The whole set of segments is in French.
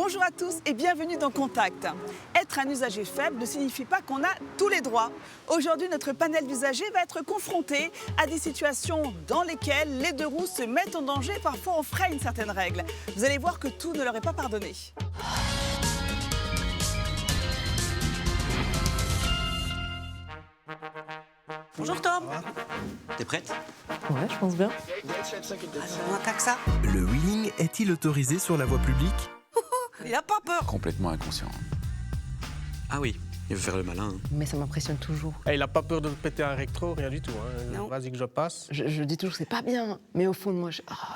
Bonjour à tous et bienvenue dans Contact. Être un usager faible ne signifie pas qu'on a tous les droits. Aujourd'hui, notre panel d'usagers va être confronté à des situations dans lesquelles les deux roues se mettent en danger et parfois on freine certaines règles. Vous allez voir que tout ne leur est pas pardonné. Bonjour Tom. T'es prête? Ouais, je pense bien. On attaque ça. Le wheeling est-il autorisé sur la voie publique? Il n'a pas peur. Complètement inconscient. Ah oui, il veut faire le malin. Mais ça m'impressionne toujours. Il n'a pas peur de péter un recto, rien du tout. Non. Vas-y que je passe. Je dis toujours que c'est pas bien, mais au fond de moi,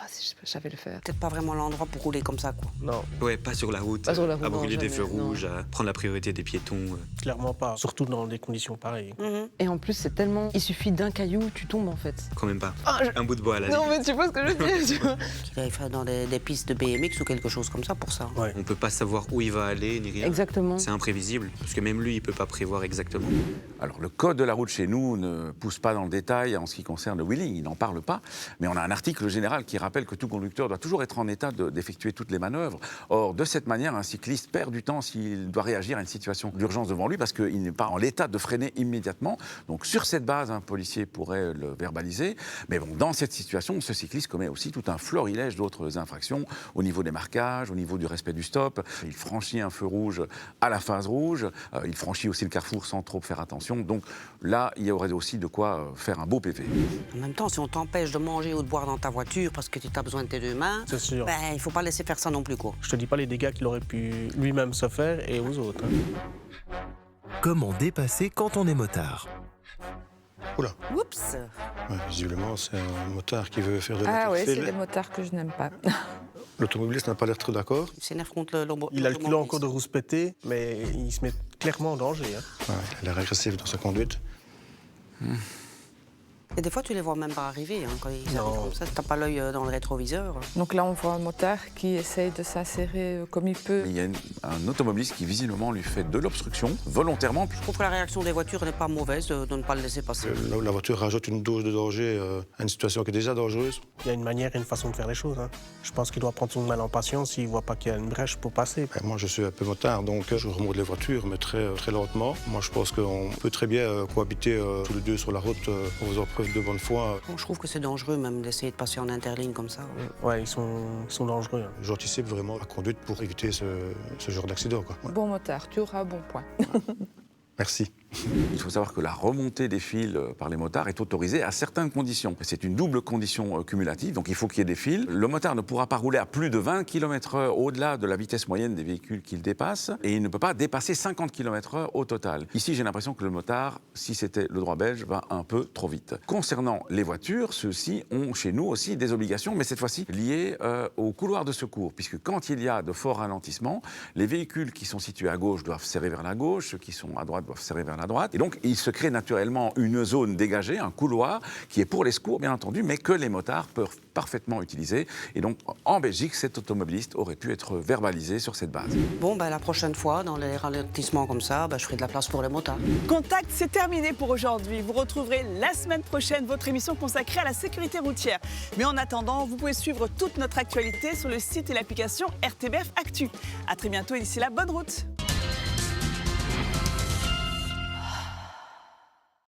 si je savais le faire. Peut-être pas vraiment l'endroit pour rouler comme ça, quoi. Non, Ouais, pas sur la route. Pas sur la route, à non, brûler des jamais, feux non. rouges, à prendre la priorité des piétons. clairement pas. Surtout dans des conditions pareilles. Et en plus, c'est tellement... Il suffit d'un caillou, tu tombes en fait. Quand même pas. Ah, Un bout de bois à la Non, limite. mais tu vois ce que je veux dire, tu vois. Il va faire dans des pistes de BMX ou quelque chose comme ça pour ça. Ouais. On peut pas savoir où il va aller, ni rien. Exactement. C'est imprévisible, parce que même lui, il peut pas prévoir exactement. Alors, le code de la route chez nous ne pousse pas dans le détail en ce qui concerne le wheeling, il n'en parle pas. Mais on a un article général qui rappelle que tout conducteur doit toujours être en état d'effectuer toutes les manœuvres. Or, de cette manière, un cycliste perd du temps s'il doit réagir à une situation d'urgence devant lui parce qu'il n'est pas en l'état de freiner immédiatement. Donc, sur cette base, un policier pourrait le verbaliser. Mais bon, dans cette situation, ce cycliste commet aussi tout un florilège d'autres infractions au niveau des marquages, au niveau du respect du stop. Il franchit un feu rouge à la phase rouge. Il franchit aussi le carrefour sans trop faire attention. Donc là, il y aurait aussi de quoi faire un beau PV. En même temps, si on t'empêche de manger ou de boire dans ta voiture parce que tu as besoin de tes deux mains, C'est sûr. il faut pas laisser faire ça non plus, quoi. Je te dis pas les dégâts qu'il aurait pu lui-même se faire et aux autres. Comment dépasser quand on est motard? Oula, Oups. ouais, visiblement c'est un motard qui veut faire de Ah oui, c'est l'interfile. des motards que je n'aime pas. L'automobiliste n'a pas l'air trop d'accord. Il s'énerve contre le Il a le culot encore de rouspéter, mais il se met clairement en danger. Ouais, il a l'air agressif dans sa conduite. Et des fois, tu les vois même pas arriver. Quand ils Non. arrivent comme ça, t'as pas l'œil dans le rétroviseur. Donc là, on voit un motard qui essaye de s'insérer comme il peut. Mais il y a un automobiliste qui visiblement lui fait de l'obstruction volontairement. Je trouve que la réaction des voitures n'est pas mauvaise de ne pas le laisser passer. La voiture rajoute une dose de danger à une situation qui est déjà dangereuse. Il y a une manière et une façon de faire les choses. Je pense qu'il doit prendre son mal en patience s'il voit pas qu'il y a une brèche pour passer. Ben, moi je suis un peu motard, donc je remonte les voitures, mais très lentement. Moi je pense qu'on peut très bien cohabiter tous les deux sur la route en faisant preuve de bonne foi. Bon, je trouve que c'est dangereux même d'essayer de passer en interligne comme ça. Ouais, ils sont dangereux. J'anticipe vraiment la conduite pour éviter ce genre d'accident, quoi. Ouais. Bon motard, tu auras un bon point. Merci. Il faut savoir que la remontée des fils par les motards est autorisée à certaines conditions. C'est une double condition cumulative, donc il faut qu'il y ait des fils. Le motard ne pourra pas rouler à plus de 20 km/h au-delà de la vitesse moyenne des véhicules qu'il dépasse, et il ne peut pas dépasser 50 km/h au total. Ici, j'ai l'impression que le motard, si c'était le droit belge, va un peu trop vite. Concernant les voitures, ceux-ci ont chez nous aussi des obligations, mais cette fois-ci liées au couloir de secours, puisque quand il y a de forts ralentissements, les véhicules qui sont situés à gauche doivent serrer vers la gauche, ceux qui sont à droite doivent serrer vers la droite. Et donc, il se crée naturellement une zone dégagée, un couloir, qui est pour les secours, bien entendu, mais que les motards peuvent parfaitement utiliser. Et donc, en Belgique, cet automobiliste aurait pu être verbalisé sur cette base. Bon, la prochaine fois, dans les ralentissements comme ça, je ferai de la place pour les motards. Contact, c'est terminé pour aujourd'hui. Vous retrouverez la semaine prochaine votre émission consacrée à la sécurité routière. Mais en attendant, vous pouvez suivre toute notre actualité sur le site et l'application RTBF Actu. À très bientôt et d'ici là, bonne route.